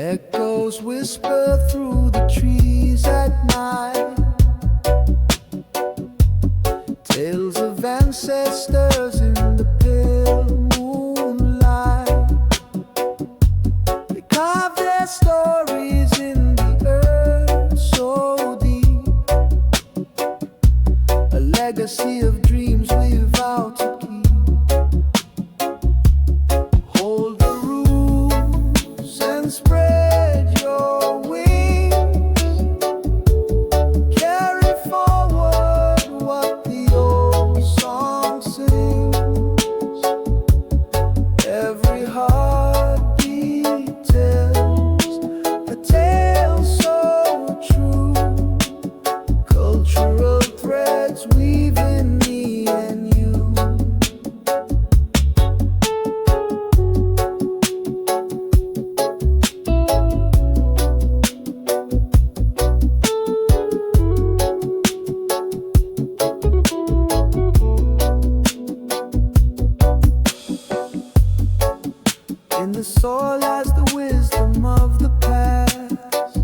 Echoes whisper through the trees at night, tales of ancestors in the pale moonlight. They carve their stories in the earth so deep, a legacy of dreams we vow to keep. Hold the rules and spread your wings. Carry forward what the old song sings. Every heartbeat tells a tale so true. Cultural threads weaving me and you. In the soil lies the wisdom of the past,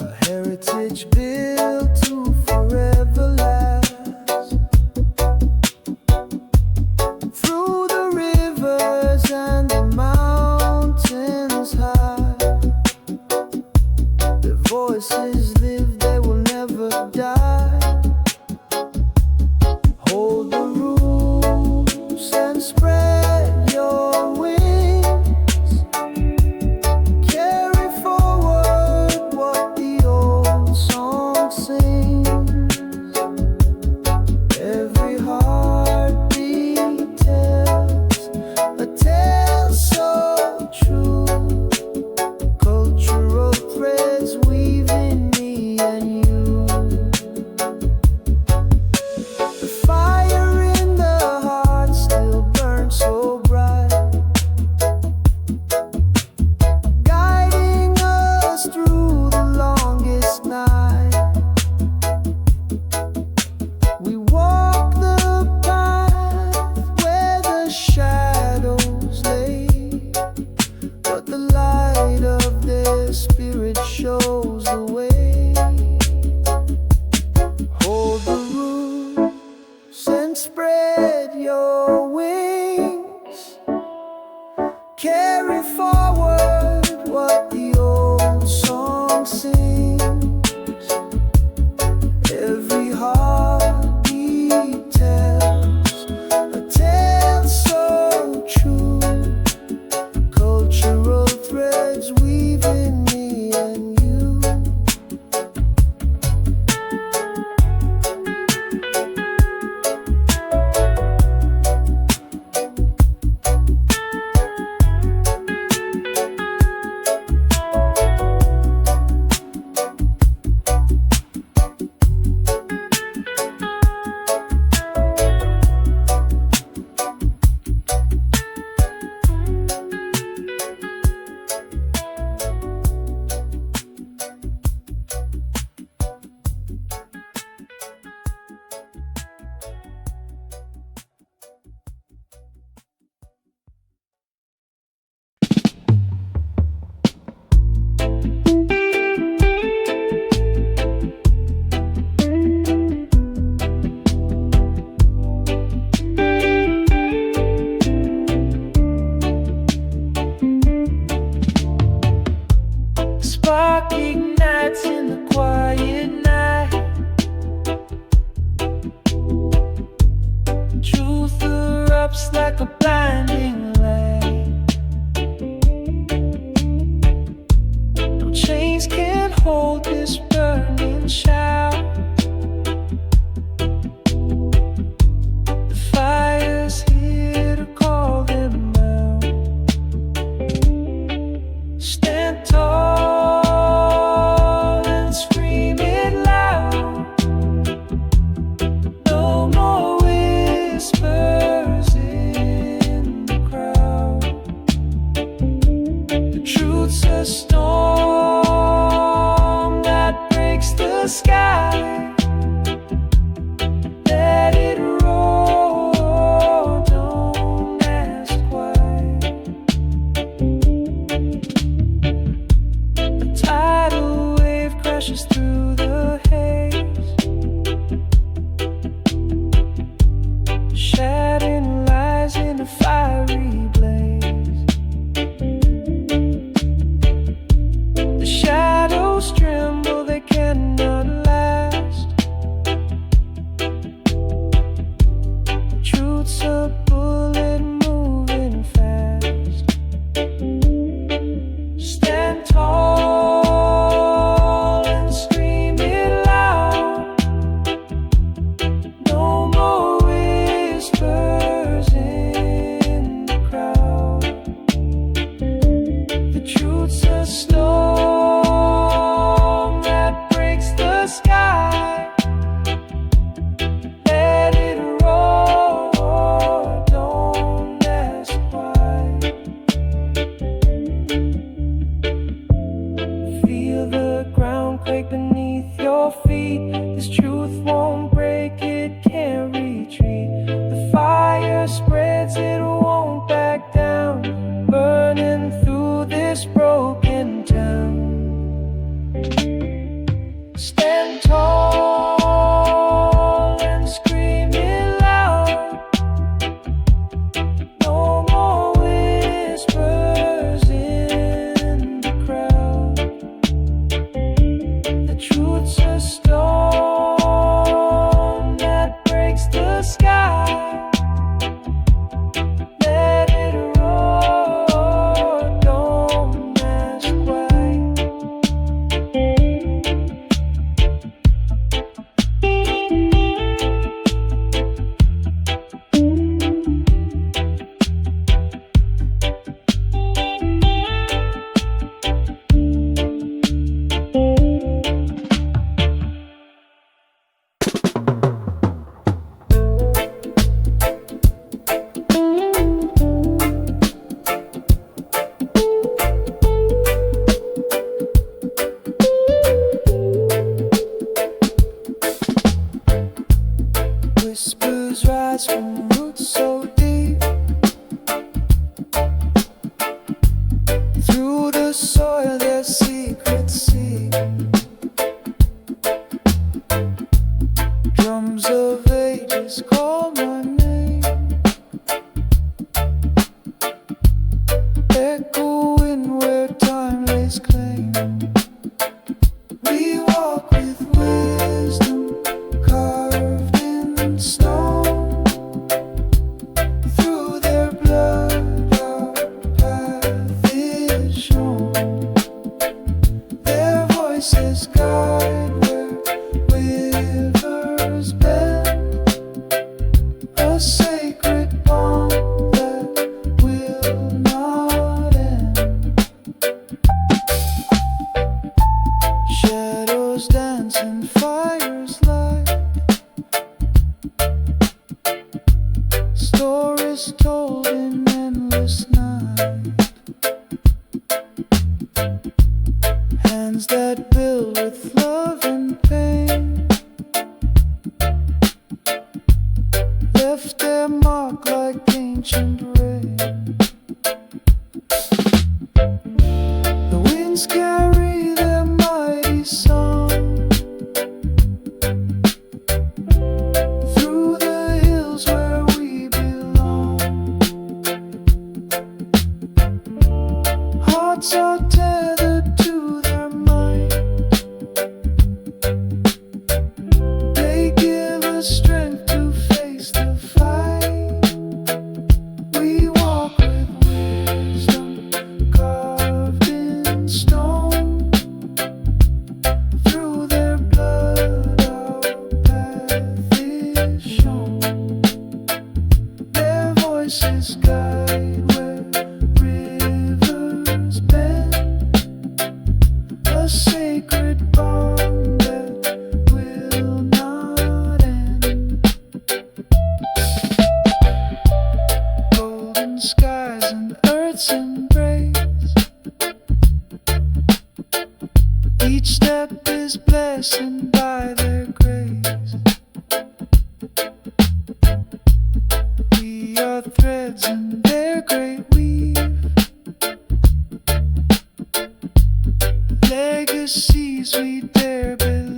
a heritage built to forever last. Through the rivers and the mountains high, their voices live, they will never die. Hold the rules and spread your wings. Carry forward what the old song sings. Every heartbeat tells a tale so true. Cultural threads weaving me and you. The fire in the heart still burns so bright, guiding us through the longest night. We walk the path where the shadows lay, but the light of their spirit shows the way. Hold the roots and spread your wings. Carry forward what the old song sings. Every heartbeat tells a tale so true. Cultural threads weaving me and you. Spark ignites in the quiet night. Truth erupts like a blinding light. No chains can hold this burning shout. The fire's here to call them out. Stand tall and scream it loud. No more whispers in the crowd. The truth's a storm that breaks the sky. Let it roll, don't ask why. Through the soil their secrets seek. Drums of ages call my name, echoing where time lays claim. We walk with wisdom carved in stone. Through their blood our path is shown. Their voices guide where rivers bend, a sacred bond that will not end. Shadows dance and fires light, stories told in endless night. Hands that build with love and pain left their mark like ancient rain. The winds carry their mighty song through the hills where we belong. Hearts are tethered to their might. They give us strength to face the fight. We walk with wisdom carved in stone. Through their blood our path is shown. Their voices guide where rivers bend, a sacred bond that will not end. Golden skies and earth's embrace, each step is blessed by their grace. We are threads in their great weave, legacies we dare believe.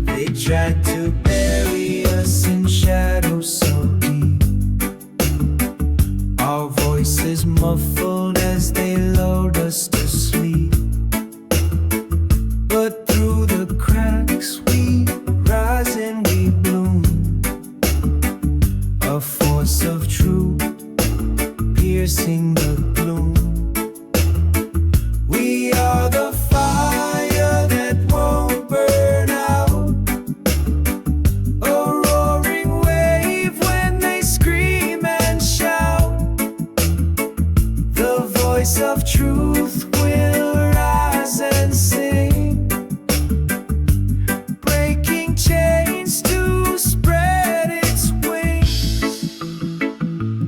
They tried to bury us in shadows so deep, our voices muffled as they lulled us to sleep. But through the cracks we rise and we bloom, a force of truth piercing the gloom. We are the fire that won't burn out, a roaring wave when they scream and shout. The voice of truth will rise and sing, breaking chains to spread its wings.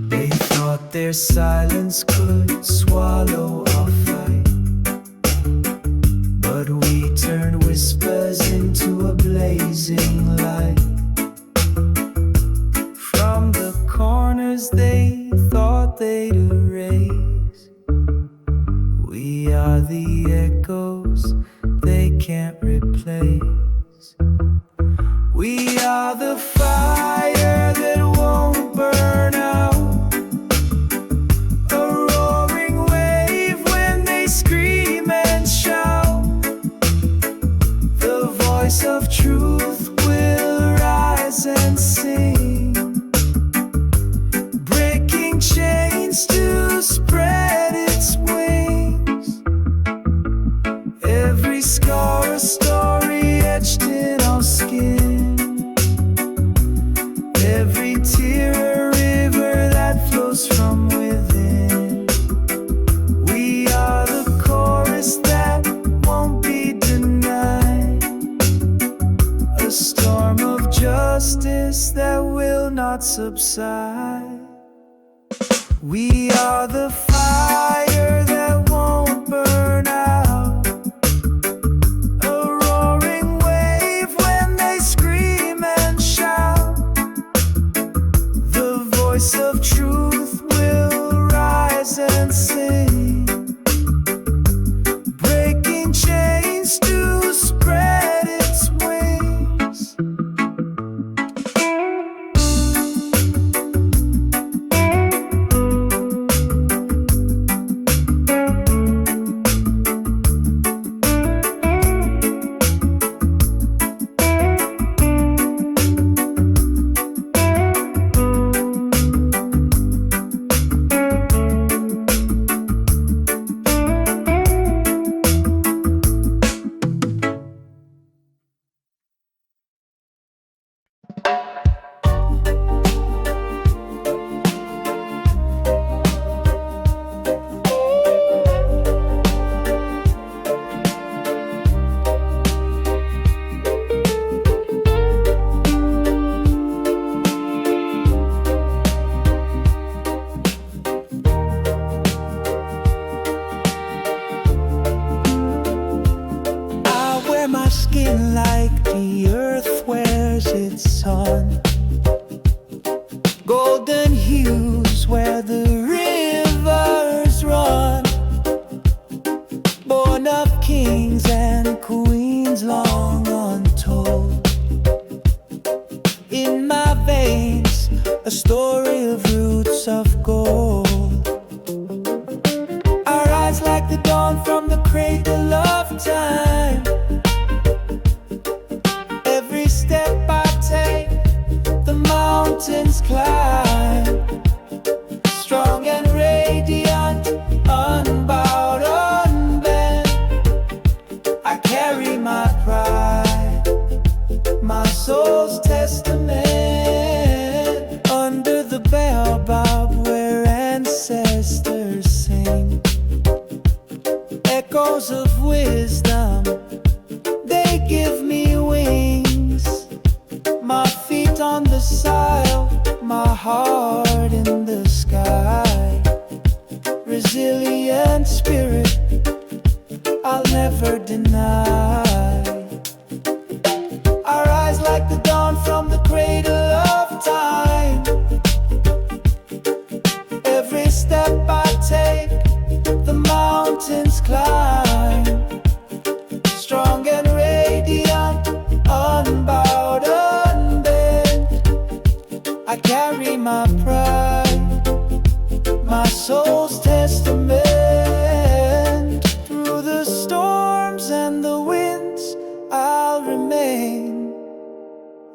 They thought their silence could swallow our fight, but we turned whispers into a blazing light. From the corners they thought they'd erase, we are the echoes they can't replace. We are the fire that won't burn out, a roaring wave when they scream subside. We are the fire that won't burn out, a roaring wave when they scream and shout. The voice of truth will rise and sing, breaking chains to spread its wings. My skin like the earth wears its sun, golden hues where the rivers run, born of kings and queens long untold. In my veins, a story of roots of gold. Our eyes like the dawn from the cradle of time. Every step I take, the mountains climb, strong and radiant, unbowed, unbent. I carry my pride, my soul's testament, under the baobab where ancestors sing, echoes of wisdom, they give me wings. My feet on the soil, my heart in the sky. Resilient spirit, I'll never deny. Our eyes like the dawn from the cradle of time. Every step I take, the mountains climb, strong and radiant, unbowed, unbent. I carry my pride, my soul's testament. Through the storms and the winds, I'll remain,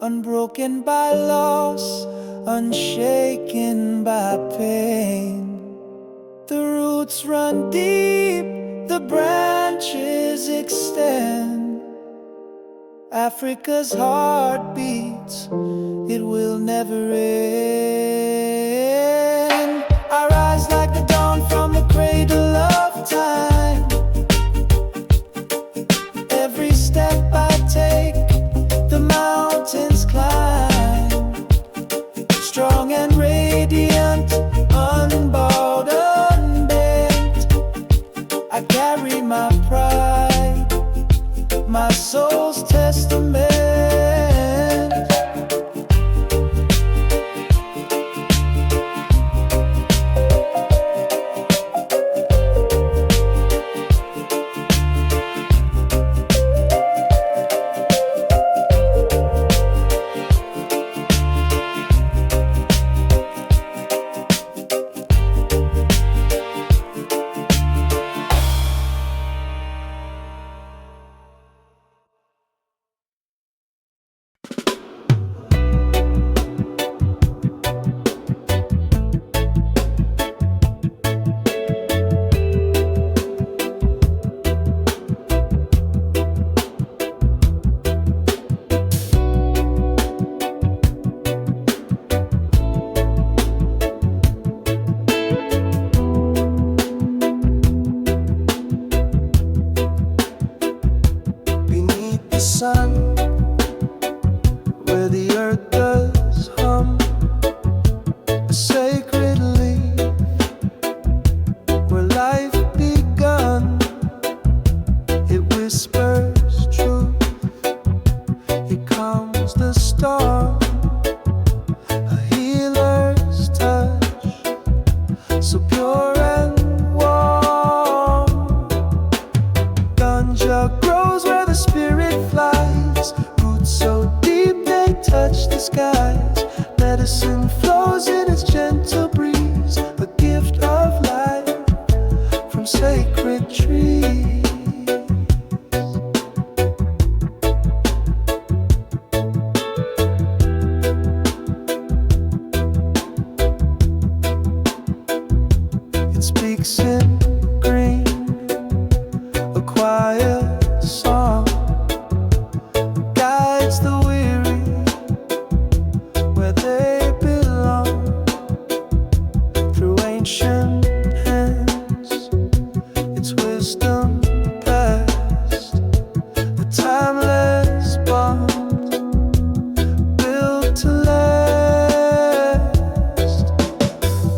unbroken by loss, unshaken by pain. The roots run deep, the branches extend. Africa's heart beats, it will never end. I rise like the dawn from the cradle of time. Every step I take, the mountains climb, strong and radiant, unbowed, unbent. I carry my pride, my soul's testament. creeks in green, a quiet song guides the weary where they belong. Through ancient hands, its wisdom passed, a timeless bond built to last.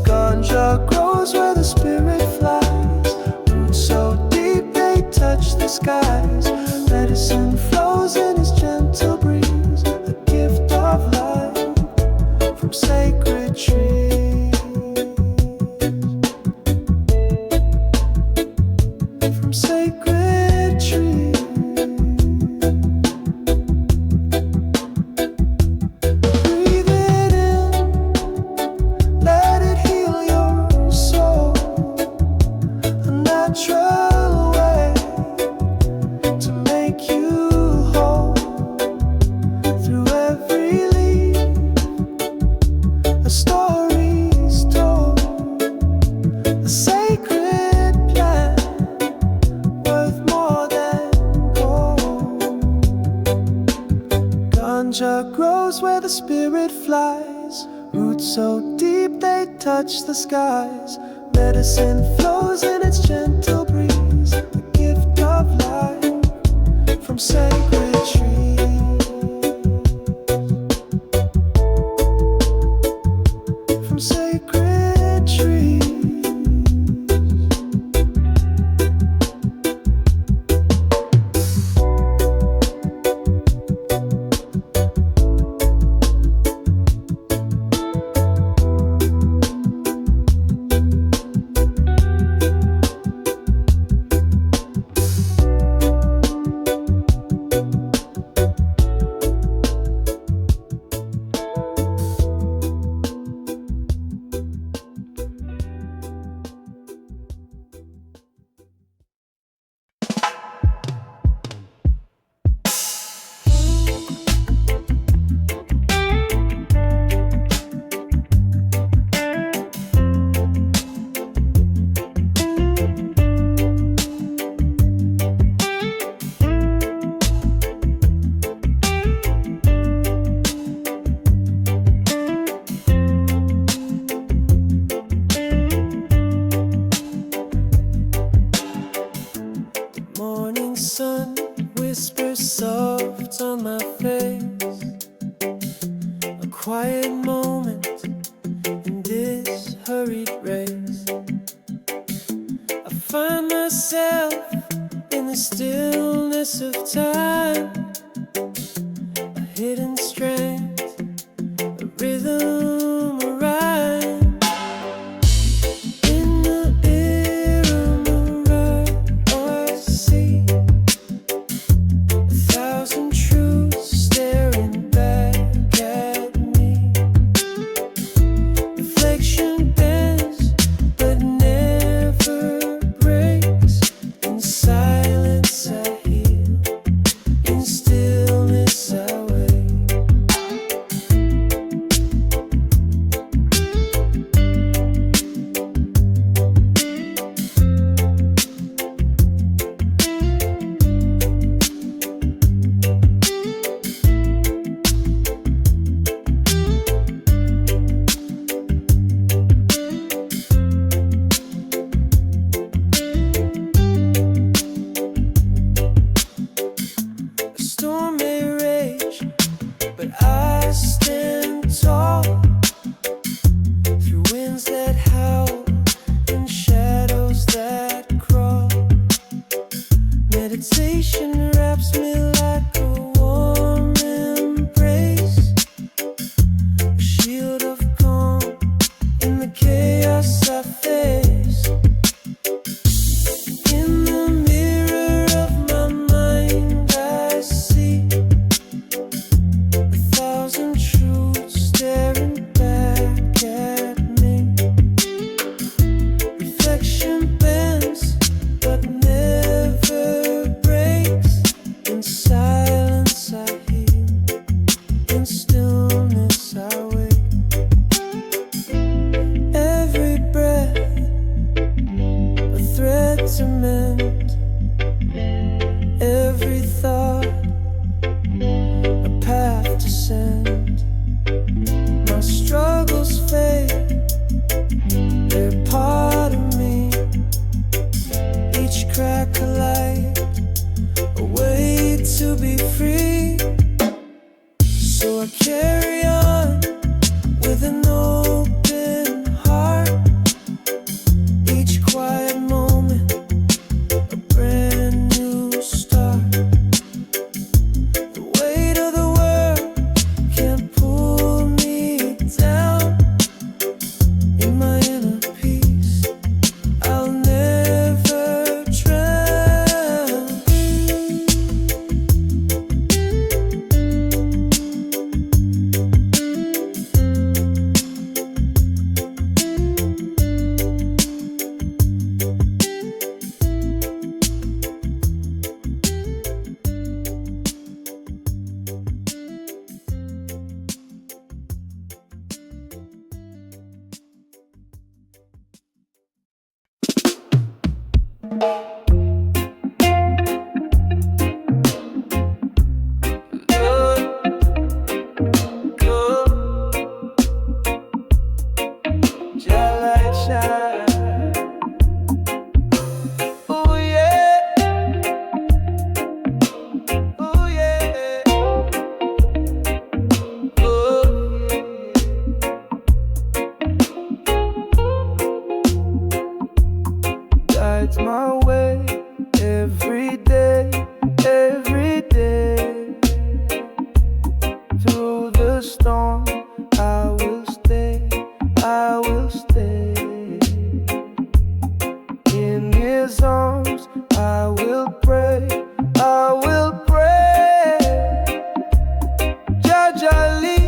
Ganja grows where the spirit flies, roots so deep they touch the skies. Medicine flows in its gentle breeze, a gift of life from sacred trees. From sacred trees. Breathe it in, let it heal your soul. A natural way to make you whole. Through every leaf, a story's told. A sacred plant worth more than gold. Ganja grows where the spirit flies, roots so deep they touch the skies. Medicine flows in its gentle breeze, a gift of life from sacred trees. From sacred trees. Morning sun whispers soft on my face, a quiet moment in this hurried race. I find myself in the stillness of time, a hidden strength, a rhythm, a rhyme. In the ear of my right, I see a thousand truths staring back at me. Reflection bends but never breaks. In silence I hear. In to mend every thought, a path to send. My struggles fade, they're part of me. Each crack a light, a way to be free. So I carry on with an open heart. Each quiet moment, a brand new start. The weight of the world can't pull me down. In my inner peace, I'll never drown. Guides my way every day, every day. Through the storm, I will stay, I will stay. In his arms, I will pray, I will pray. Judge Ali.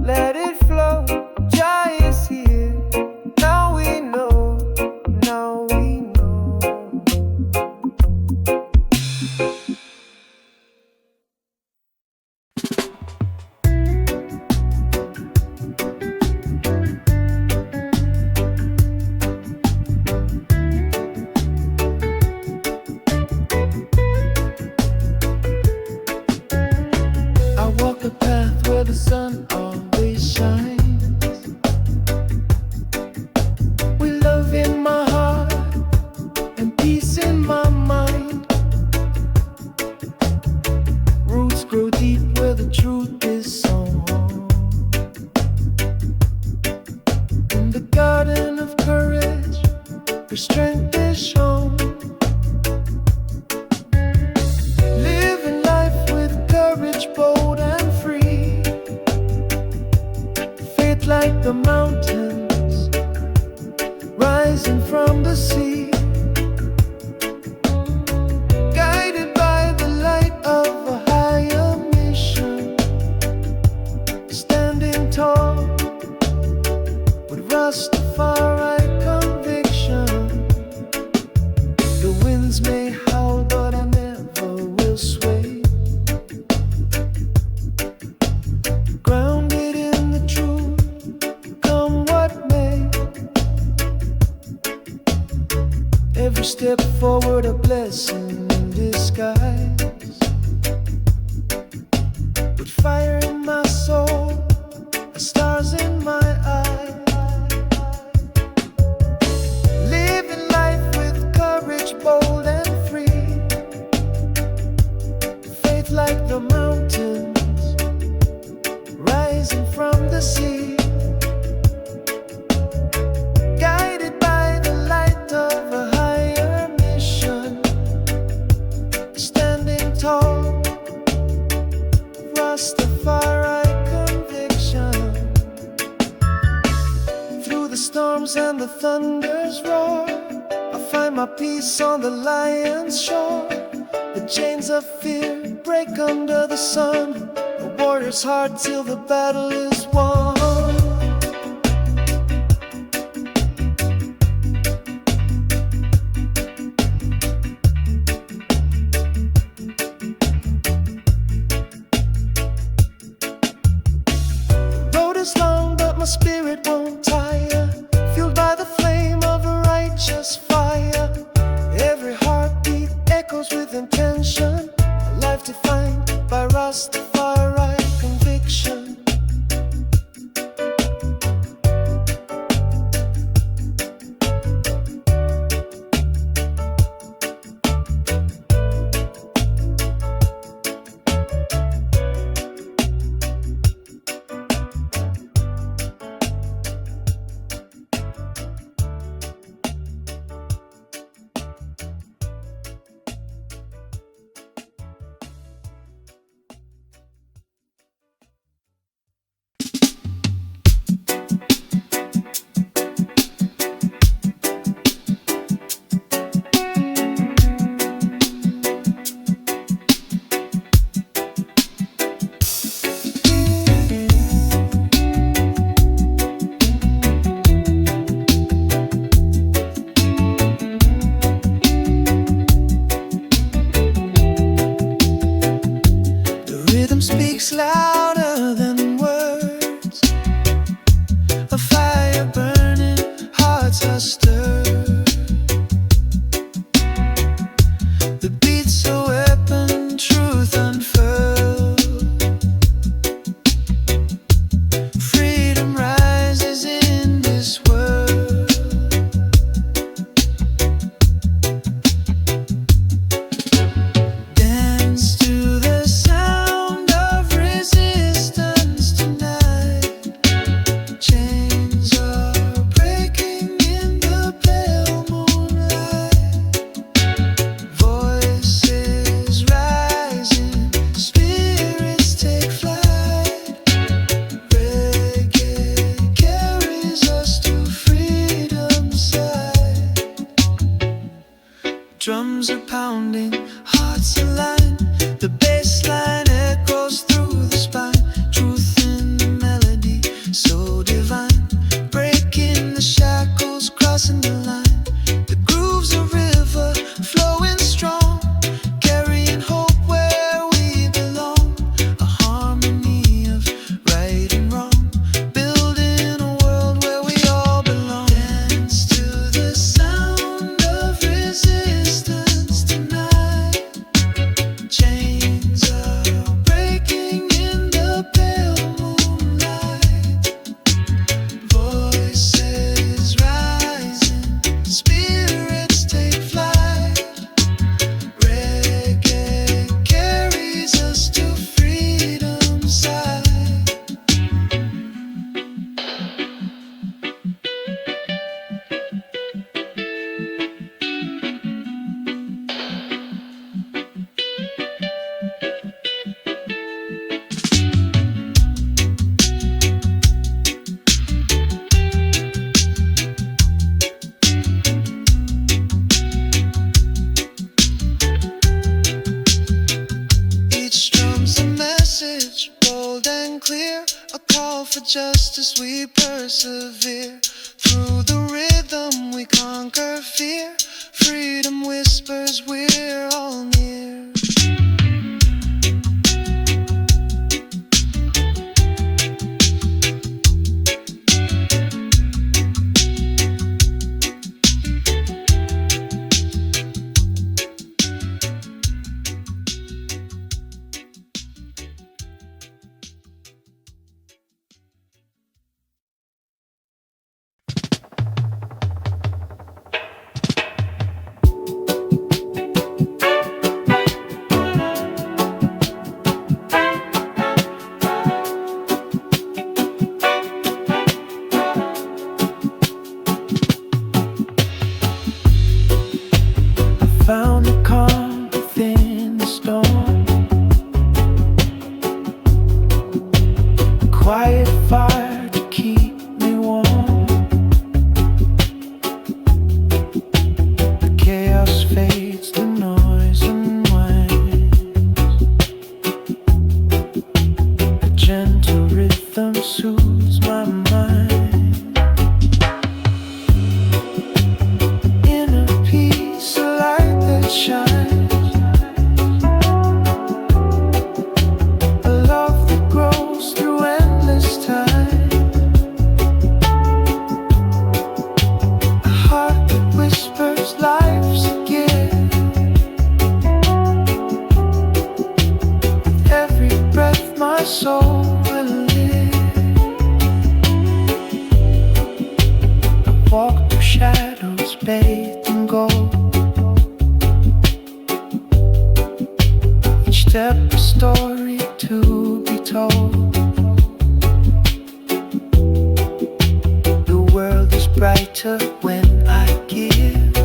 Let it flow, Jah is here. Now we know. Your strength is shown. Living life with courage, bold and free. Faith like the mountains rising from the sea. Guided by the light of a higher mission. Standing tall with Rastafari conviction. The winds may howl, but I never will sway. Grounded in the truth, come what may. Every step forward a blessing in disguise. With fire in my soul, stars in my eyes. Living life with courage, bold and free. Faith like the mountains rising from the sea. Guided by the light of a higher mission. Standing tall, Rastafari conviction. Through the storms and the thunder's roar, I find my peace on the lion's shore. The chains of fear break under the sun. A warrior's heart till the battle is won. The road is long, but my spirit won't tire. Fueled by the flame of a righteous fire. Every heartbeat echoes with intention. A life defined by Rastafari conviction. Speaks louder than words. A fire burning, hearts are stirred. The beat's a weapon, truth unfurled. Freedom rises in this world. Dance to the sound of resistance tonight. Chains are breaking in the pale moonlight. Voices rising, spirits take flight. Reggae carries us to freedom's side. Drums are pounding, hearts align. The bass line echoes through the spine. Truth in the melody, so divine. Breaking the shackles, crossing the line. The groove's a river, flowing strong. Carrying hope where we belong. A harmony of right and wrong. Building a world where we all belong. Dance to the sound of resistance tonight. Chains are breaking in the pale moonlight. Voices rising, justice we persevere. Through the rhythm we conquer fear. Freedom whispers we're all near. Found a calm within the storm, a quiet fire to keep me warm. The chaos fades, the noise unwinds. A gentle rhythm soothes my mind. Shines a love that grows through endless time, a heart that whispers life's a gift. With every breath my soul will live. I walk through shadows bathed in gold. Step a story to be told. The world is brighter when I give.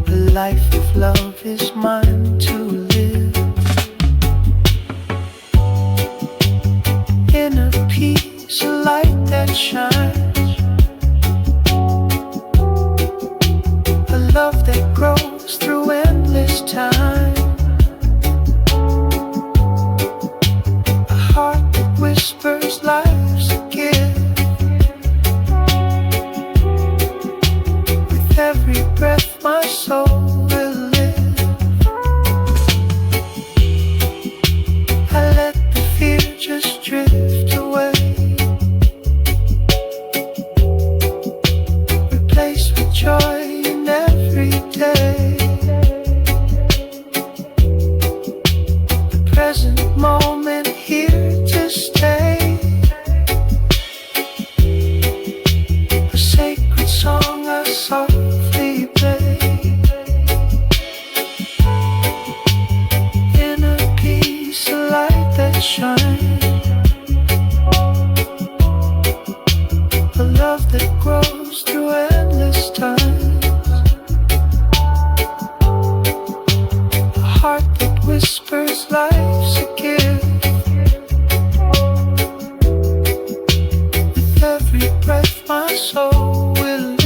A life of love is mine to live. Inner peace, a light that shines, a love that grows through endless time, a heart that whispers life's a gift. With every breath my soul will live. I let the fear just drift away, replaced with joy in every day. Present moment here to stay. A sacred song I softly play. Inner peace, a light that shines, a love that grows through endless times, a heart that whispers life's a gift. With every breath my soul will live.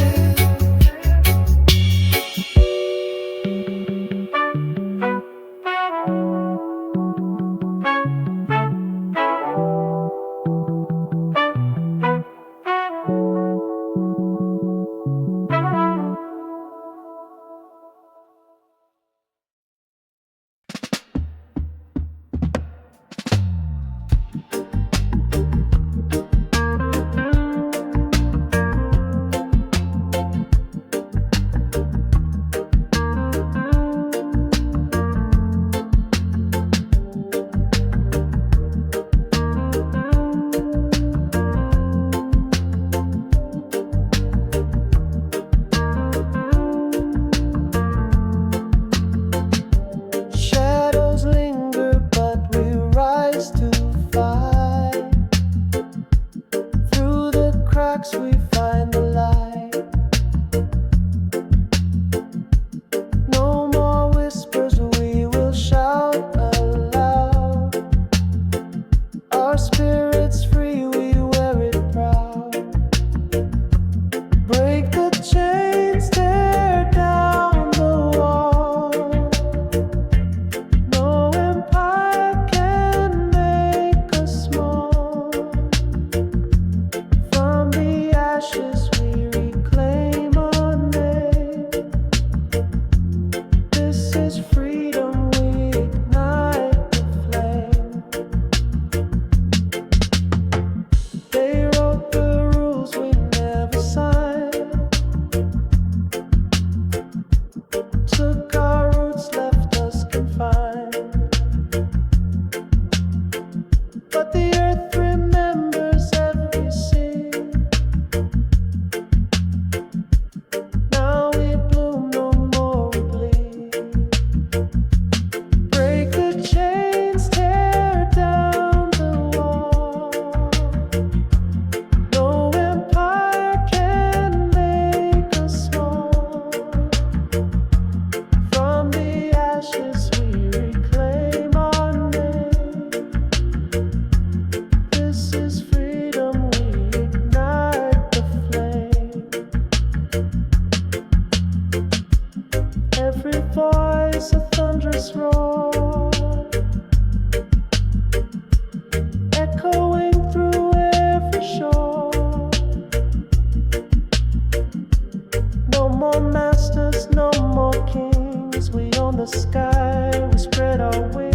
the sky, we spread our wings.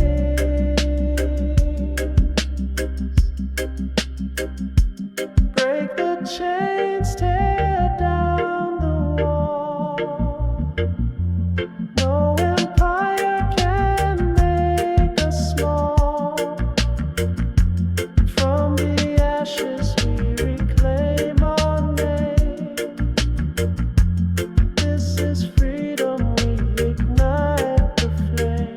Break the chains, tear down the wall. No empire can make us small. From the ashes we reclaim our name. This is freedom, we ignite the flame.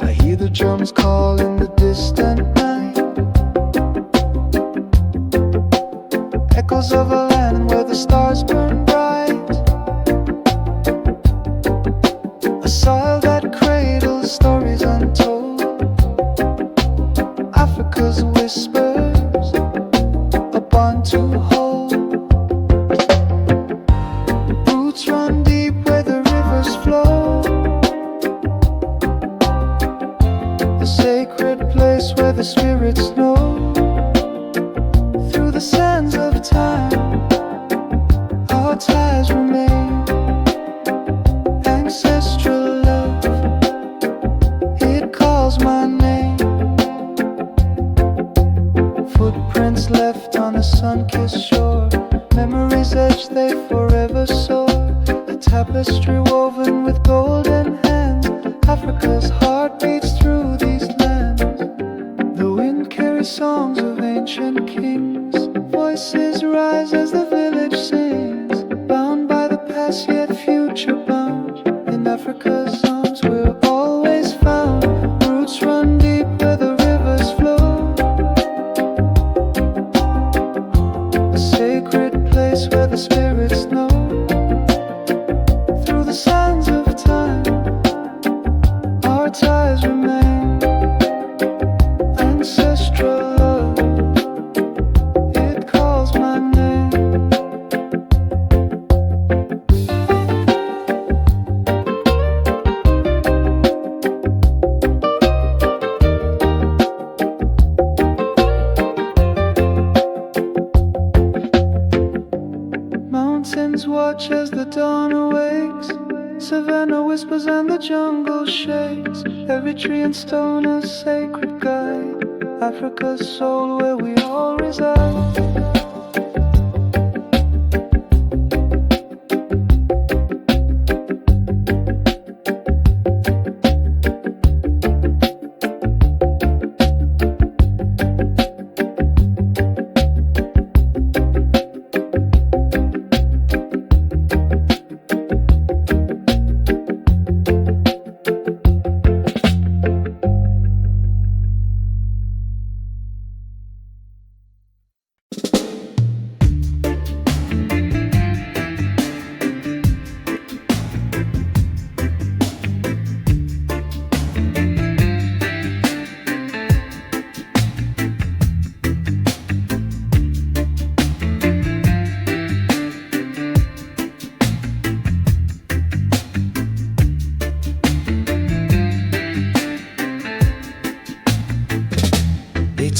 I hear the drums call in the distant night, echoes of a land where the stars burn bright, a soil that cradles stories untold, Africa's whispers, a bond to hold. Roots run deep where the rivers flow, the sacred place where the spirits know. Through the sands of time, our ties remain. Ancestral love, it calls my name. Footprints left on a sun-kissed shore, memories etched, they forever soar. A tapestry woven with golden hands, Africa's heart beats through these lands. The wind carries songs of ancient kings, voices rise as the village sings. Bound by the past yet future bound, in Africa's arms we're always found. Roots run deep where the rivers flow, a sacred place where the spirits know. Through the sands of time, our ties remain. Ancestral love, it calls my name. Mountains watch as the dawn awakes, savannah whispers and the jungle shakes. Every tree and stone a sacred guide, Africa's soul where we all reside.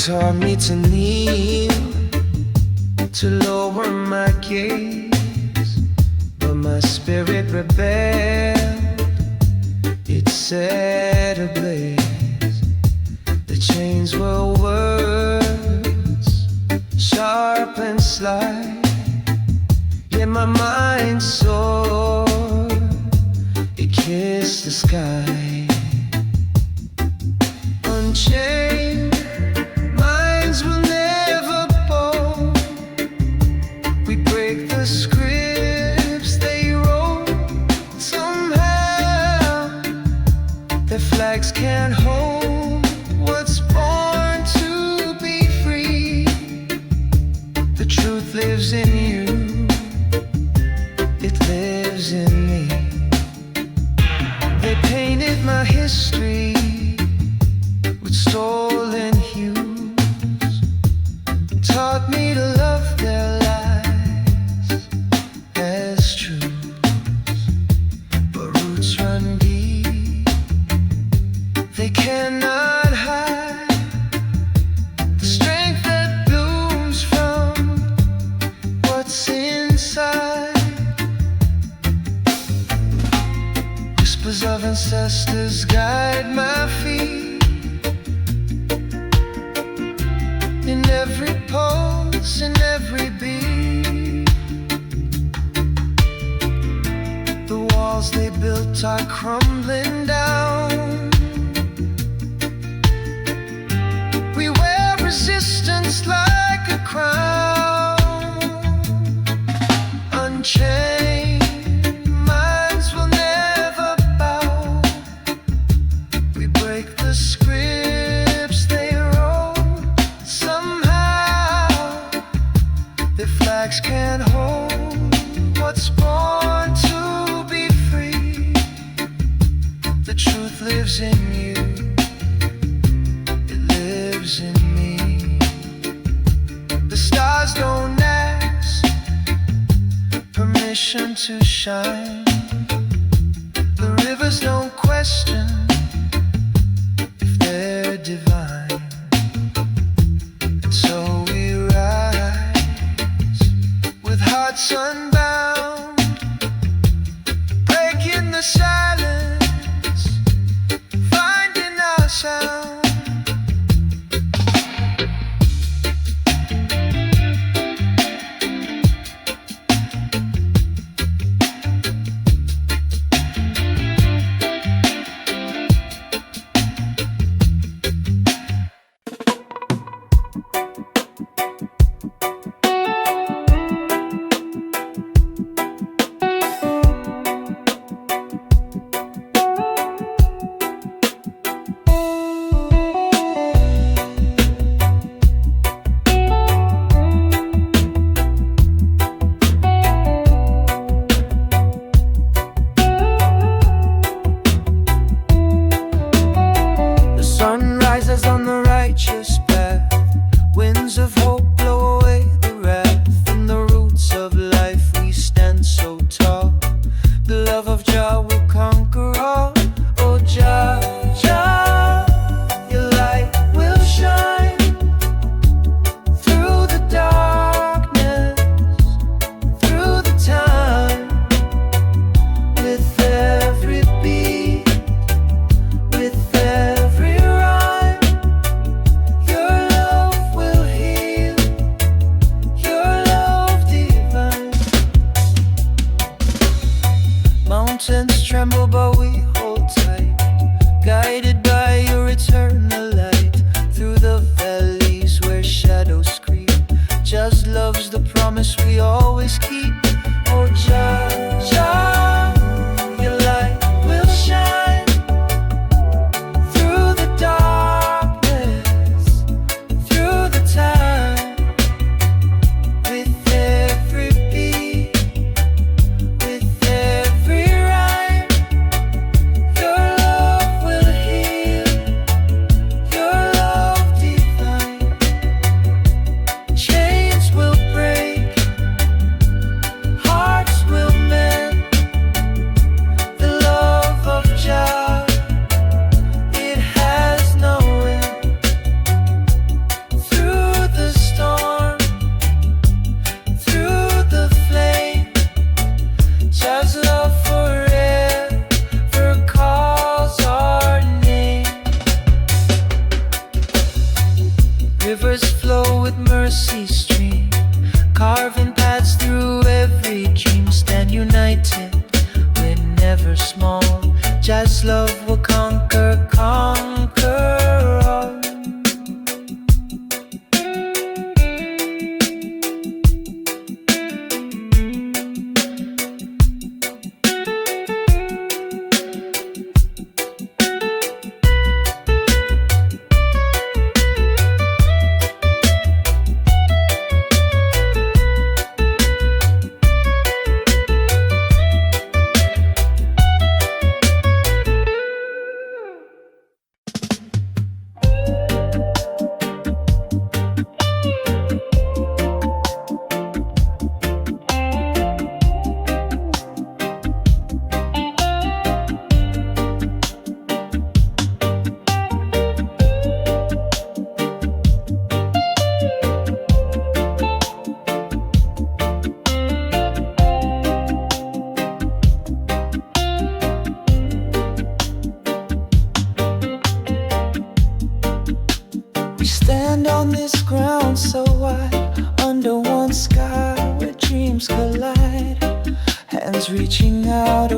Taught me to kneel, to lower my gaze, but my spirit rebelled, it set ablaze. The chains were words, sharp and sly, yet my mind soared, it kissed the sky. unchained. Minds will never bow. We break the scripts they wrote. Somehow their flags can't hold what's born to be free. The truth lives in you, it lives in me. They painted my history with stolen hues, taught me to love their lies as truths. But roots run deep, they cannot hide the strength that blooms from what's inside. Whispers of ancestors guide my feet. In every pulse, in every beat, the walls they built are crumbling down. We wear resistance like a crown. Unchained minds will never bow. We break the scripts they wrote. Somehow their flags can't hold what's born to be free. The truth lives in you, it lives in me. The stars don't ask permission to shine. The rivers don't question if they're divine. And so we rise with hearts unbound, breaking the silence, finding our sound. On the righteous path, winds of hope blow away the wrath. From the roots of life we stand so tall. The love of Jah will conquer all. Oh Jah, Jah, your light will shine through the darkness, through the time. With every beat, with every rhyme, mountains tremble but we hold tight, guided by your eternal light. Through the valleys where shadows creep, just love's the promise we always keep. Oh Jah, Jah, your light will shine through the darkness, through the time. With every beat, with every rhyme, your love will heal, your love divine. Chains will break, hearts will mend. The love of Jah, it has no end. Through the storm, through the flame, Jah's love forever calls our name. Rivers flow with mercy stream, carving paths through every dream. Stand united, we're never small. Jah's love will conquer, conquer all.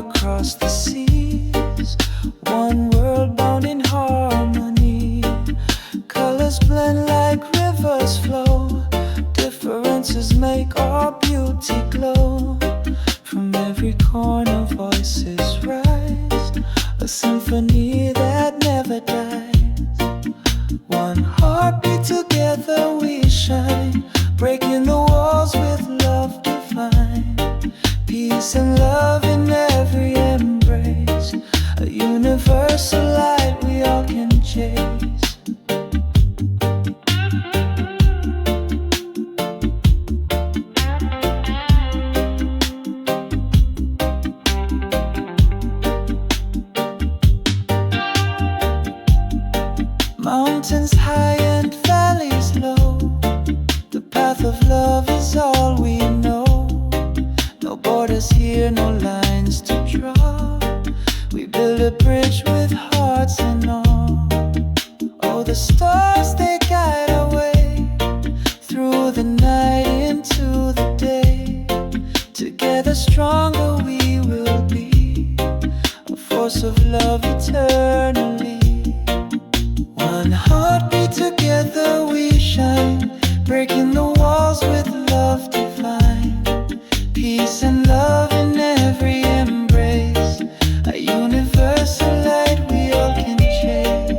across the seas. One world bound in harmony. Colors blend like rivers flow. Differences make our beauty glow. From every corner voices rise, a symphony that never dies. One heartbeat, together we shine, breaking the walls with love divine. Peace and love in every embrace, a universal light we all can chase. Mountains high and valleys low, the path of love is all we know. No borders here, no lines to draw. We build a bridge with hearts and all. Oh, the stars, they guide our way through the night into the day. Together stronger we will be, a force of love eternally. One heartbeat, together we shine, breaking the walls with love divine. Peace and love in every embrace, a universal light we all can chase.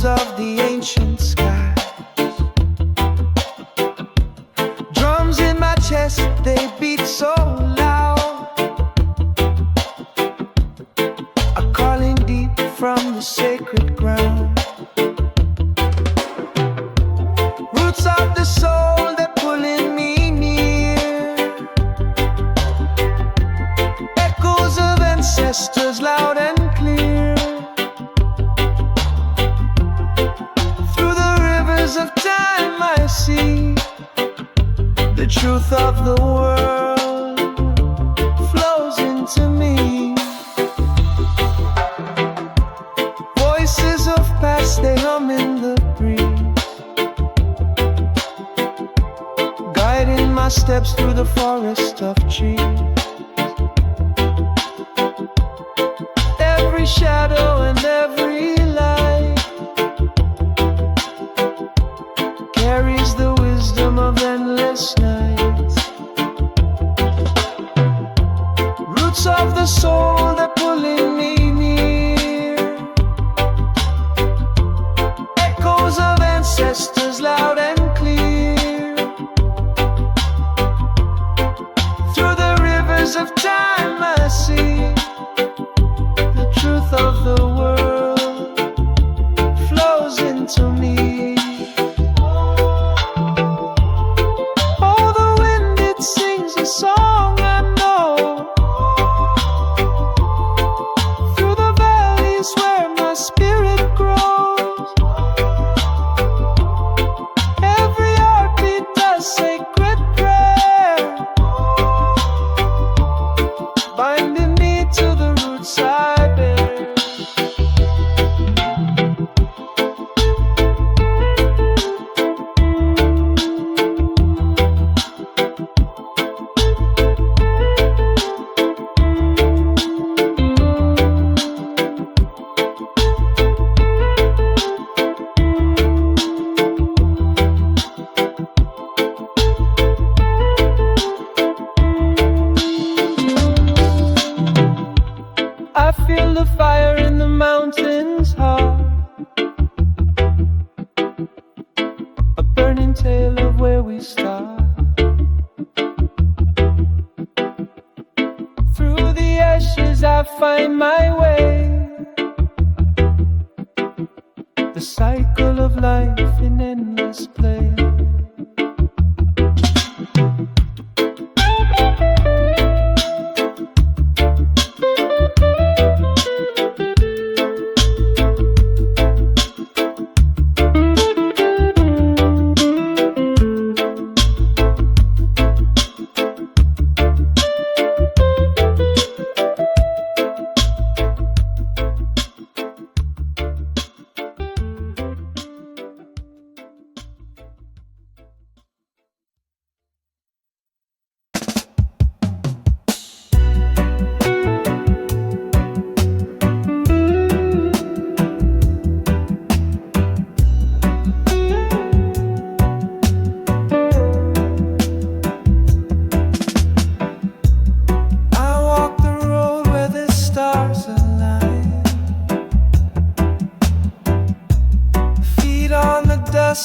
Of the ancient skies, drums in my chest, they beat so loud, a calling deep from the sacred ground. Roots of the soul that pulling me near, echoes of ancestors loud and clear. Of time I see the truth of the world flows into me. Voices of past, they hum in the breeze, guiding my steps through the forest of trees. Every shadow and every light carries the wisdom of endless nights. Roots of the soul that pulling me near, echoes of ancestors loud and clear. Through the rivers of time I see the truth of the world flows into me. Song I know, through the valleys where my spirit grows. Every heartbeat does sacred prayer, binding me to the roots I bear. and tale of where we start. Through the ashes I find my way. The cycle of life in endless play.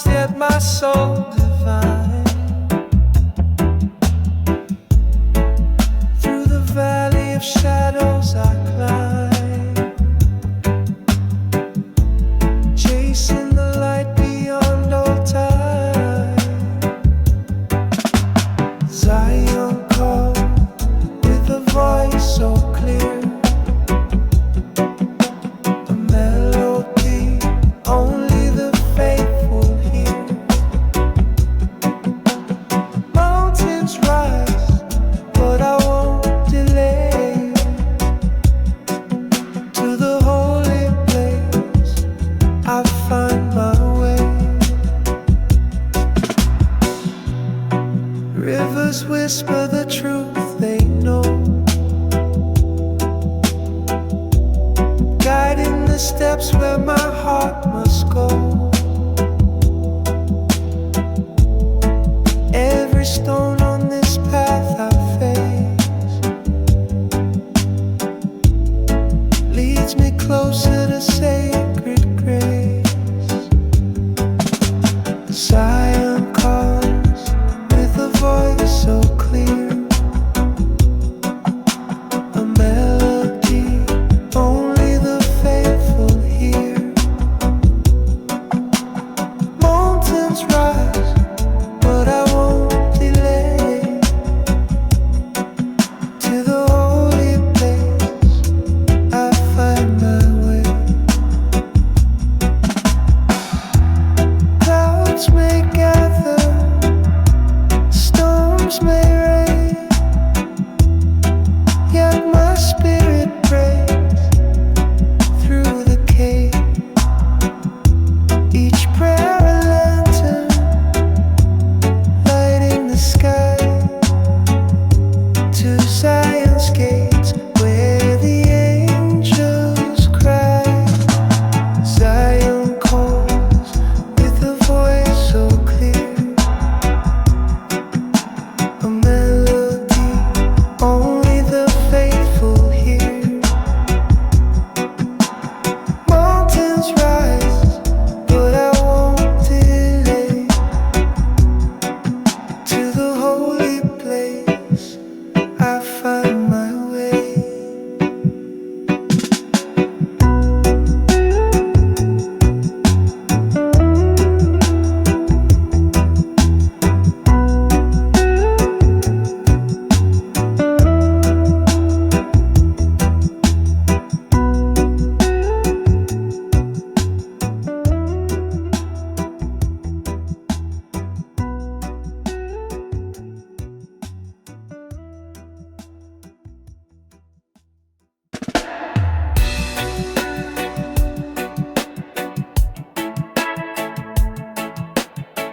Yet my soul divine. Through the valley of shadows I climb, chasing the light beyond all time. Zion called with a voice so clear, a melody only the faithful. Rivers whisper the truth they know, guiding the steps where my heart must go. Every stone on this path I face leads me closer to sacred grace. Zion calls with a voice so clear, a melody only the faithful hear. Mountains rise, but I won't delay. To the holy place I find my way. Clouds may gather, storms may rain, yet my spirit prays through the cave. Each prayer a lantern, lighting the sky to Zion's gates where the angels cry. Zion calls with a voice so clear, a melody only the faithful hear. Mountains rise, but I won't delay. To the holy place I find my way.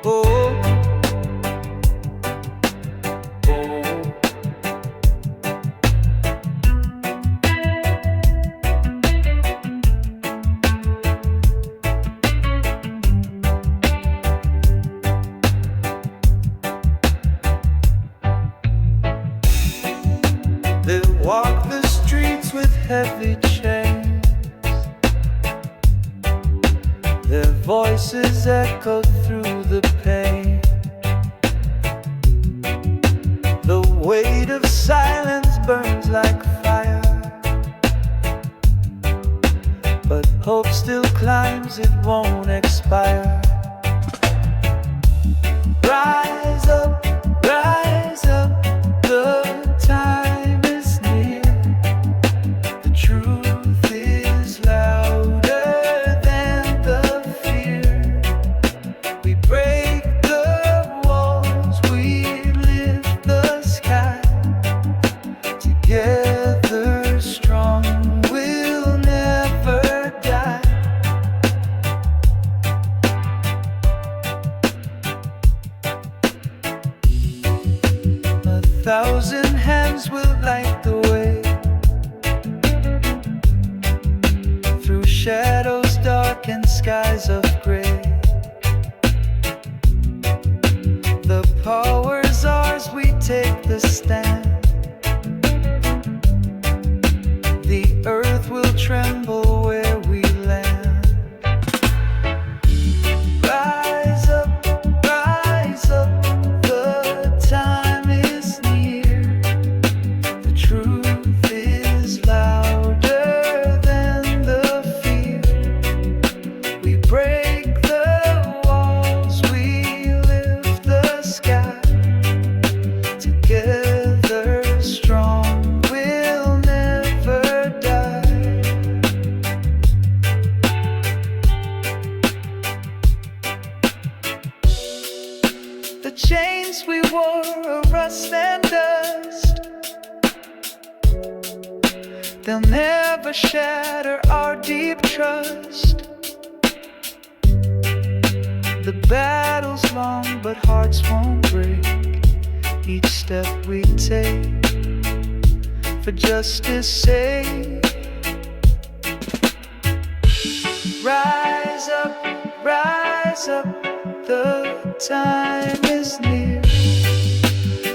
Oh, they walk the streets with heavy chains, their voices echo through the pain. climbs, it won't expire. Rise up, the time is near. The truth is louder than the fear. We break the walls, we lift the sky. Together strong, we'll never die. A thousand hands will light the way through shadows dark and skies of gray. The power's ours, we take the stand. The earth will tremble where we land. Rise up, the time is near. The truth is louder than the fear. We break the walls, we lift the sky. Together strong, we'll never die. The chains we wore are rust and dust. They'll never shatter our deep trust. The battle's long, but hearts won't break. Each step we take for justice' sake. Rise up, the time is near.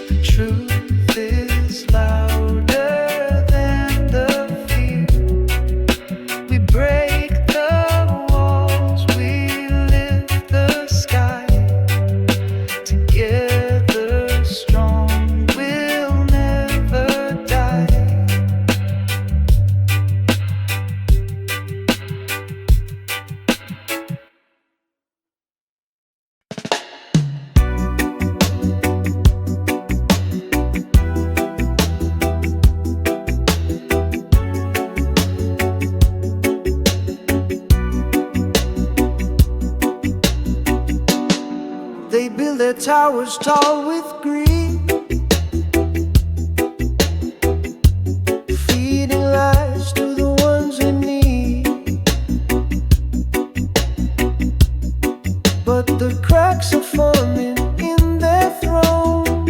The truth is louder than the fear. We break the walls, we lift the sky. Together strong, we'll never die. They build their towers tall with greed, feeding lies to the ones in need. But the cracks are forming in their throne.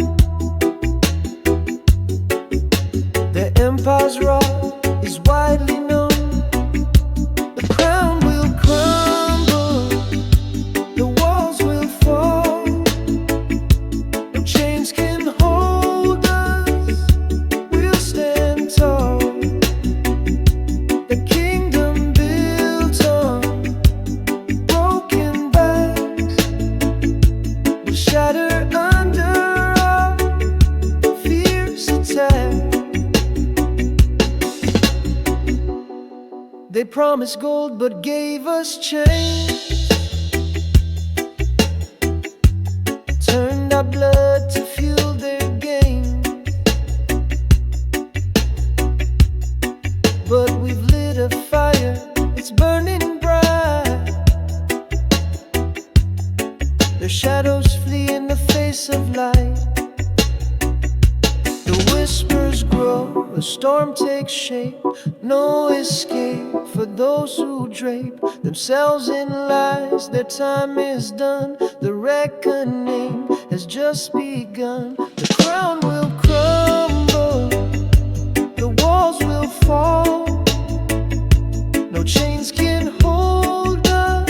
Their empire's wrath is widely known. The crown will crumble, the walls will fall. No chains can hold us, we'll stand tall. The kingdom built on broken backs will shatter under our fierce attack. They promised gold but gave us chains, turned our blood to fuel their gain. But we've lit a fire, it's burning bright. Their shadows flee in the face of light. The whispers grow, a storm takes shape. No escape for those who drape themselves in lies. Their time is done, the reckoning has just begun. The crown will crumble, the walls will fall. No chains can hold us,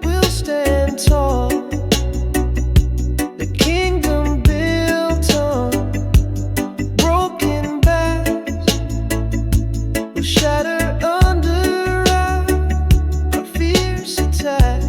we'll stand tall. The kingdom built on broken backs will shatter under our fierce attacks.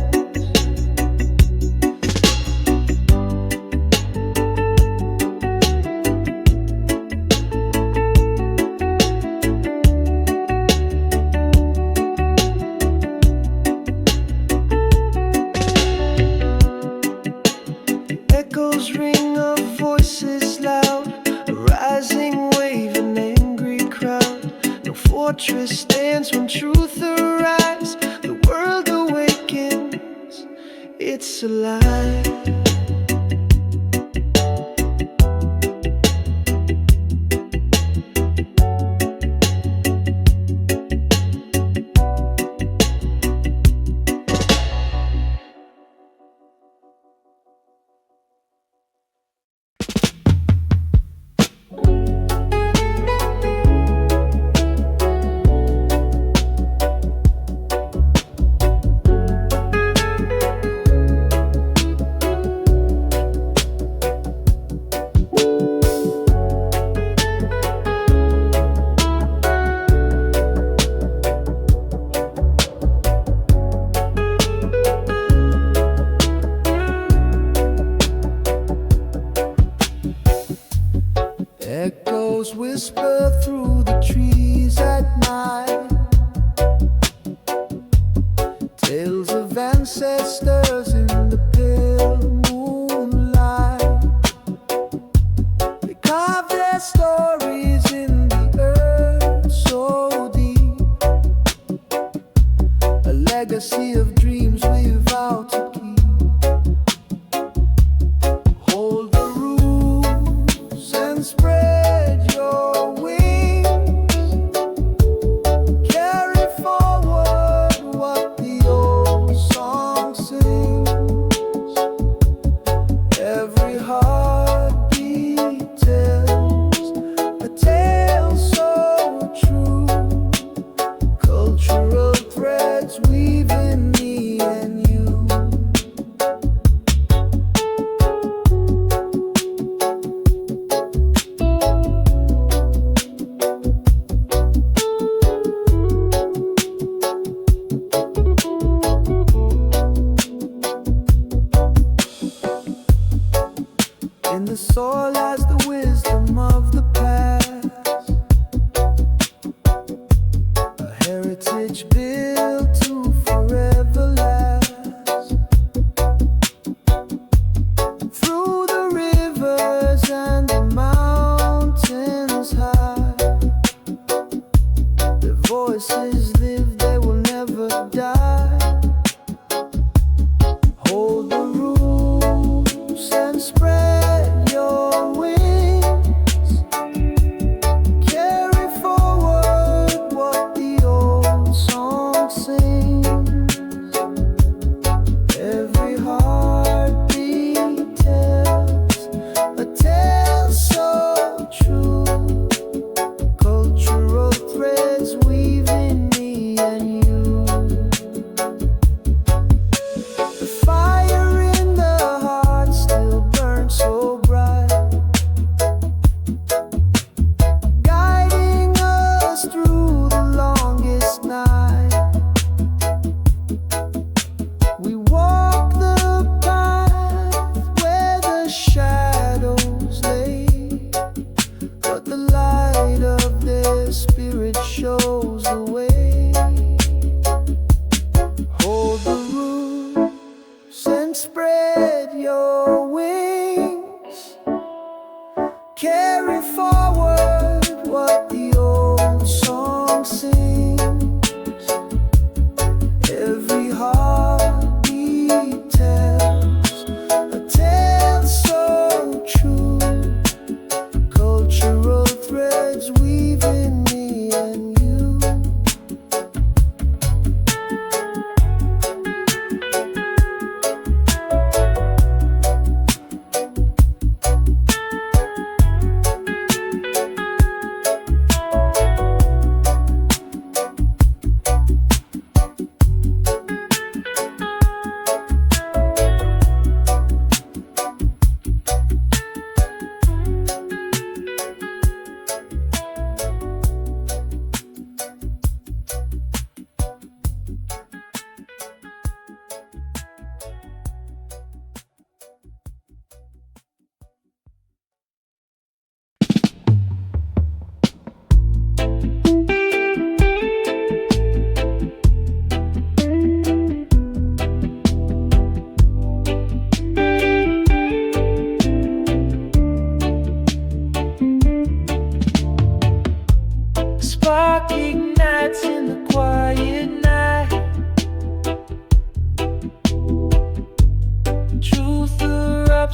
it's alive. Echoes whisper through the trees at night, tales of ancestors in the pale moonlight. They carve their stories in the earth so deep, a legacy of dreams we vowed to keep. Hold the rules and spread your wings. Carry forward what the old song sings. Every heartbeat tells a tale so true. Cultural threads weaving me and you. In the soil lies the wisdom of the past, a heritage built to forever last. Through the rivers and the mountains high, their voices live, they will never die. Hold the rules and spread your wings. Carry forward what the old song sings. Every heartbeat tells a tale so true. Cultural threads weaving me and you. The fire in the heart still burns so bright, guiding us through the longest night. We walk the path where the shadows lay, but the light of their spirit shows the way. Hold the roots and spread your wings. Carry forward what the old song sings. Every heartbeat tells a tale so true. Cultural threads weaving me and you.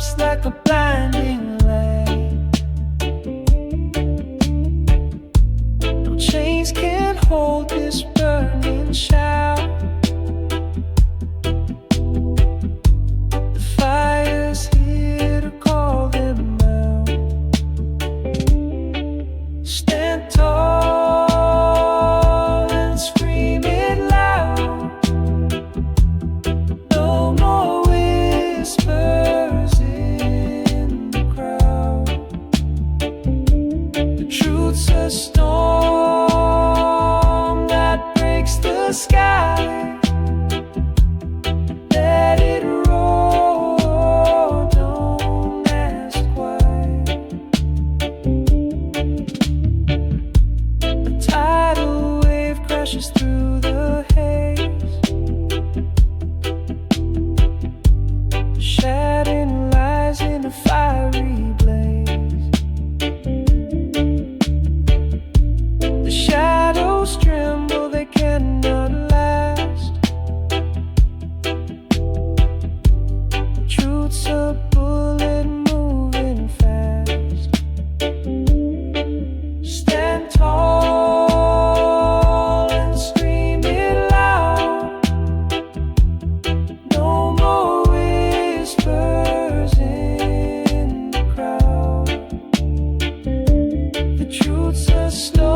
drops like a blinding light. No chains can hold this burning shout. The fire's here to call them out. Stand tall and scream it loud. No more whispers in the crowd. The truth's a storm that breaks the sky. Let it roll, don't ask why. A tidal wave crashes through the haze, shattering lies in a fiery blaze. The shadows tremble, they cannot last. Truth's a bullet moving fast. Stand tall and scream it loud. No more whispers in the crowd. The truth's a storm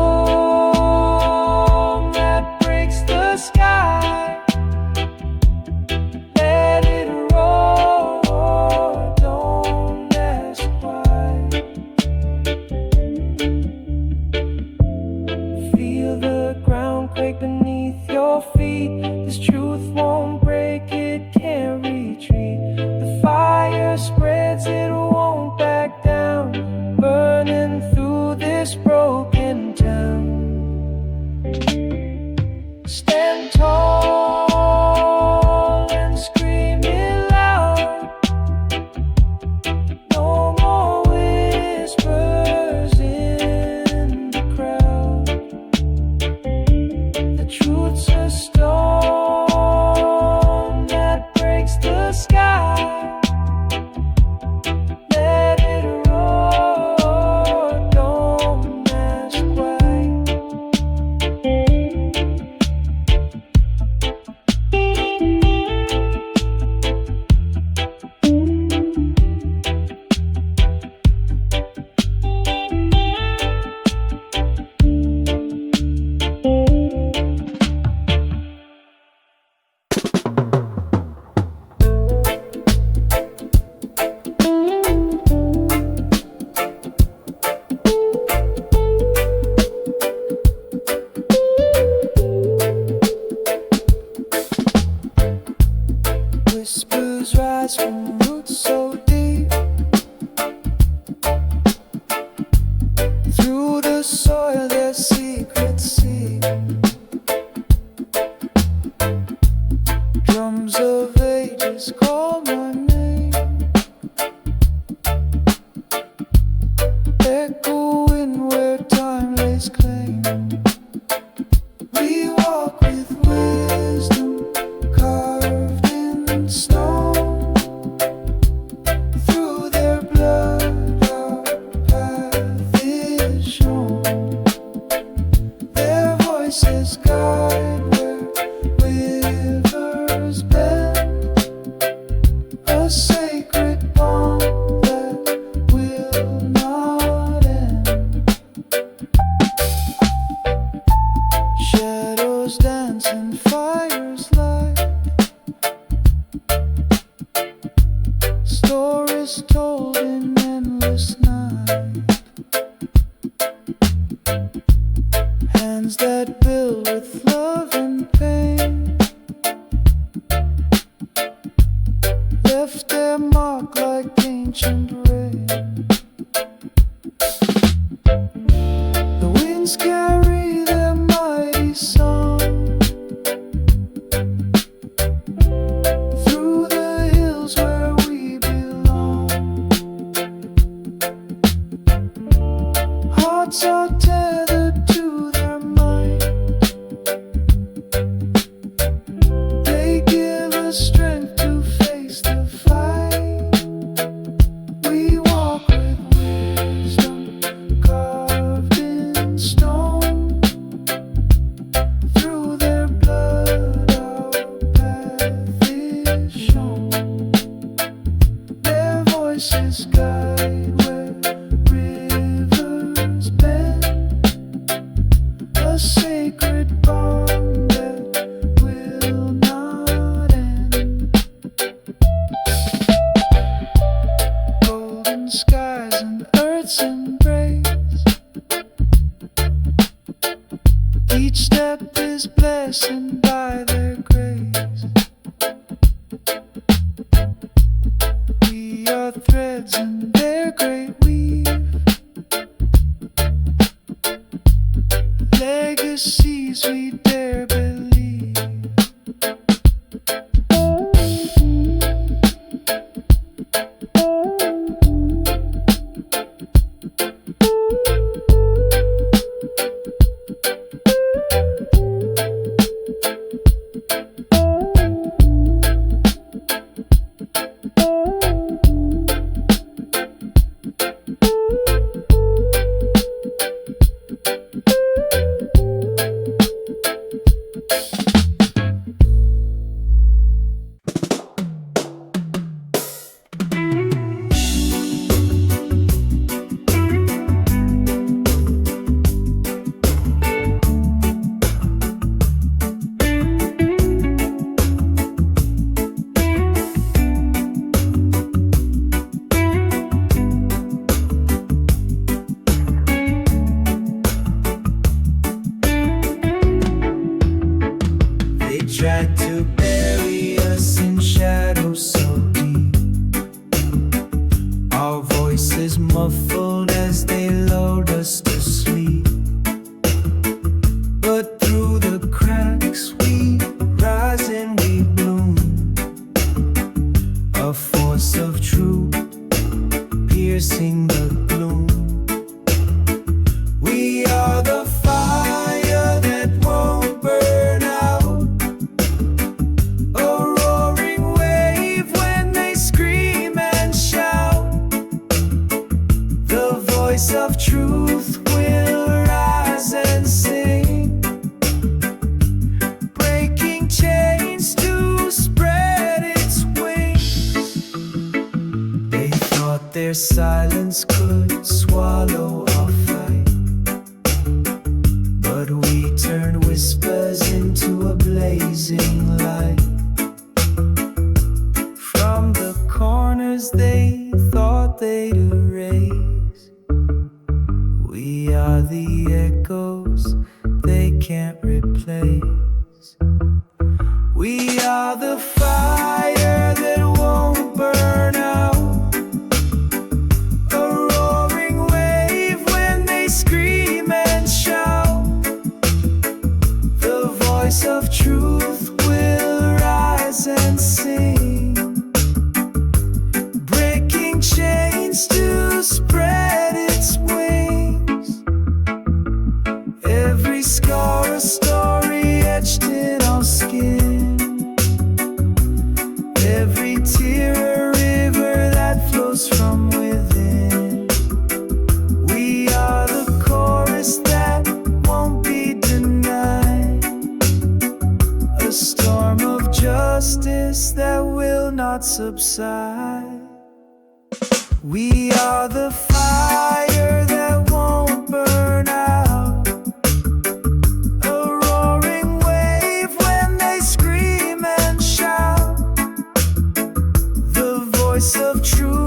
that breaks the sky. Let it roll, don't ask why. Feel the ground quake beneath your feet. This truth won't break, it can't retreat. The fire spreads, it won't back down, burning through this broken town. Stand tall and scream it loud. No more whispers in the crowd. The truth's a storm that breaks the sky. Let it roll, don't ask why. Whispers rise from roots so deep, through the soil their secrets seep. Drums of ages call my name, echoing where time lays claim. We walk with wisdom carved in stone. Through their blood our path is shown. Their voices guide where rivers bend, a sacred bond that will not end. Shadows dance and fires light, stories told in endless night. Hands that build with love and pain left their mark like ancient rain. The winds carry their mighty song through the hills where we belong. Hearts are tethered to their mind. They give us strength to face the fight. voices guide where rivers bend, a sacred bond that will not end. Golden skies and earth's embrace, each step is blessed by their grace. We are threads in their great weave, legacies we dare believe. Tried to bury us in shadows so deep, our voices muffled as they lulled us to sleep. But through the cracks we rise and we bloom, a force of truth piercing the gloom. We are the fire that won't burn out, of truth will rise and sing, breaking chains to spread its wings. They thought their silence could swallow our fight, but we turned whispers into a blazing light. From the corners they thought they'd erase, we are the echoes they can't replace. We are the fire that won't burn out, a roaring wave when they scream and shout. The voice of truth will rise and sing, breaking chains to spread its wings. Every scar a story etched in our skin, every tear a river that flows from within. We are the chorus that won't be denied, a storm of justice that will not subside. We are the fire that won't burn out, a roaring wave when they scream and shout. The voice of truth